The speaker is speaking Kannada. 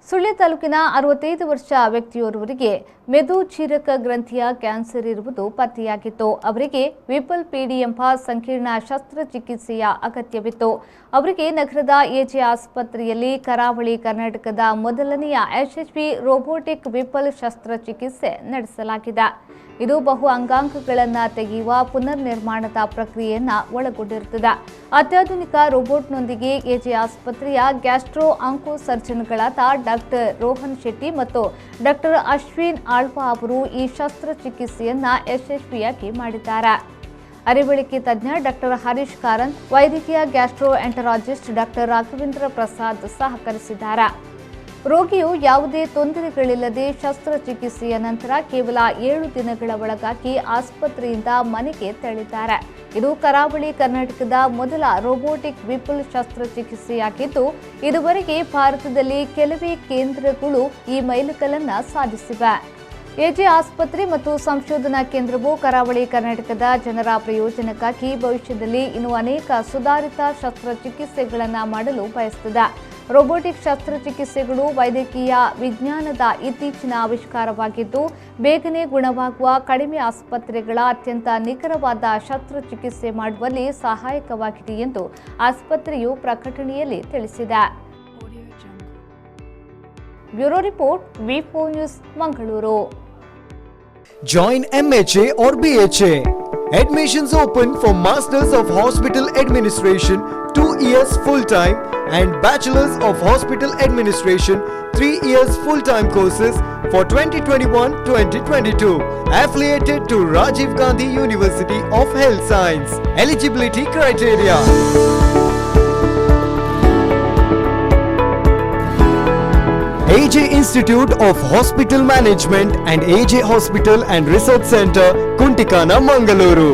ಸುಳ್ಯ ತಾಲೂಕಿನ 65 ವರ್ಷ ವ್ಯಕ್ತಿಯೋರ್ವರಿಗೆ ಮೆದುಚೀರಕ ಗ್ರಂಥಿಯ ಕ್ಯಾನ್ಸರ್ ಇರುವುದು ಪತ್ತೆಯಾಗಿತ್ತು. ಅವರಿಗೆ ವಿಪಲ್ ಪಿಡಿ ಎಂಬ ಸಂಕೀರ್ಣ ಶಸ್ತ್ರಚಿಕಿತ್ಸೆಯ ಅಗತ್ಯವಿತ್ತು. ಅವರಿಗೆ ನಗರದ ಎಜೆ ಆಸ್ಪತ್ರೆಯಲ್ಲಿ ಕರಾವಳಿ ಕರ್ನಾಟಕದ ಮೊದಲನೆಯ ಯಶಸ್ವಿ ರೋಬೋಟಿಕ್ ವಿಪಲ್ ಶಸ್ತ್ರಚಿಕಿತ್ಸೆ ನಡೆಸಲಾಗಿದೆ. ಇದು ಬಹು ಅಂಗಾಂಗಗಳನ್ನು ತೆಗೆಯುವ ಪುನರ್ ನಿರ್ಮಾಣದ ಪ್ರಕ್ರಿಯೆಯನ್ನು ಒಳಗೊಂಡಿರುತ್ತದೆ. ಅತ್ಯಾಧುನಿಕ ರೋಬೋಟ್ನೊಂದಿಗೆ ಎಜೆ ಆಸ್ಪತ್ರೆಯ ಗ್ಯಾಸ್ಟ್ರೋ ಆಂಕೋ ಸರ್ಜನ್ಗಳಾದ ಡಾಕ್ಟರ್ ರೋಹನ್ ಶೆಟ್ಟಿ ಮತ್ತು ಡಾಕ್ಟರ್ ಅಶ್ವಿನ್ ಆಳ್ವಾ ಅವರು ಈ ಶಸ್ತ್ರಚಿಕಿತ್ಸೆಯನ್ನು ಯಶಸ್ವಿಯಾಗಿ ಮಾಡಿದ್ದಾರೆ. ಅರಿವಳಿಕೆ ತಜ್ಞ ಡಾಕ್ಟರ್ ಹರೀಶ್ ಕಾರಂತ್, ವೈದ್ಯಕೀಯ gastroenterologist doctor Raghavendra Prasad ಸಹಕರಿಸಿದ್ದಾರೆ. ರೋಗಿಯು ಯಾವುದೇ ತೊಂದರೆಗಳಿಲ್ಲದೆ ಶಸ್ತ್ರಚಿಕಿತ್ಸೆಯ ನಂತರ ಕೇವಲ 7 ದಿನಗಳ ಒಳಗಾಗಿ ಆಸ್ಪತ್ರೆಯಿಂದ ಮನೆಗೆ ತೆರಳಿದ್ದಾರೆ. ಇದು ಕರಾವಳಿ ಕರ್ನಾಟಕದ ಮೊದಲ ರೋಬೋಟಿಕ್ ವಿಪುಲ್ ಶಸ್ತ್ರಚಿಕಿತ್ಸೆಯಾಗಿದ್ದು, ಇದುವರೆಗೆ ಭಾರತದಲ್ಲಿ ಕೆಲವೇ ಕೇಂದ್ರಗಳು ಈ ಮೈಲುಗಲ್ಲನ್ನು ಸಾಧಿಸಿವೆ. ಎಜೆ ಆಸ್ಪತ್ರೆ ಮತ್ತು ಸಂಶೋಧನಾ ಕೇಂದ್ರವು ಕರಾವಳಿ ಕರ್ನಾಟಕದ ಜನರ ಪ್ರಯೋಜನಕ್ಕಾಗಿ ಭವಿಷ್ಯದಲ್ಲಿ ಇನ್ನೂ ಅನೇಕ ಸುಧಾರಿತ ಶಸ್ತ್ರಚಿಕಿತ್ಸೆಗಳನ್ನು ಮಾಡಲು ಬಯಸುತ್ತದೆ. ರೋಬೋಟಿಕ್ ಶಸ್ತ್ರಚಿಕಿತ್ಸೆಗಳು ವೈದ್ಯಕೀಯ ವಿಜ್ಞಾನದ ಇತ್ತೀಚಿನ ಆವಿಷ್ಕಾರವಾಗಿದ್ದು, ಬೇಗನೆ ಗುಣವಾಗುವ ಕಡಿಮೆ ಆಸ್ಪತ್ರೆಗಳ ಅತ್ಯಂತ ನಿಖರವಾದ ಶಸ್ತ್ರಚಿಕಿತ್ಸೆ ಮಾಡುವಲ್ಲಿ ಸಹಾಯಕವಾಗಿದೆ ಎಂದು ಆಸ್ಪತ್ರೆಯು ಪ್ರಕಟಣೆಯಲ್ಲಿ ತಿಳಿಸಿದೆ. ಬ್ಯೂರೋ ರಿಪೋರ್ಟ್, ವಿ4 news, Mangaluru. Join MHA or BHA. Admissions open for Masters of Hospital Administration 2 years full-time and Bachelors of Hospital Administration 3 years full-time courses for 2021-2022. Affiliated to Rajiv Gandhi University of Health Science. Eligibility criteria: AJ Institute of Hospital Management and AJ Hospital and Research Center, Kuntikana, Mangaluru.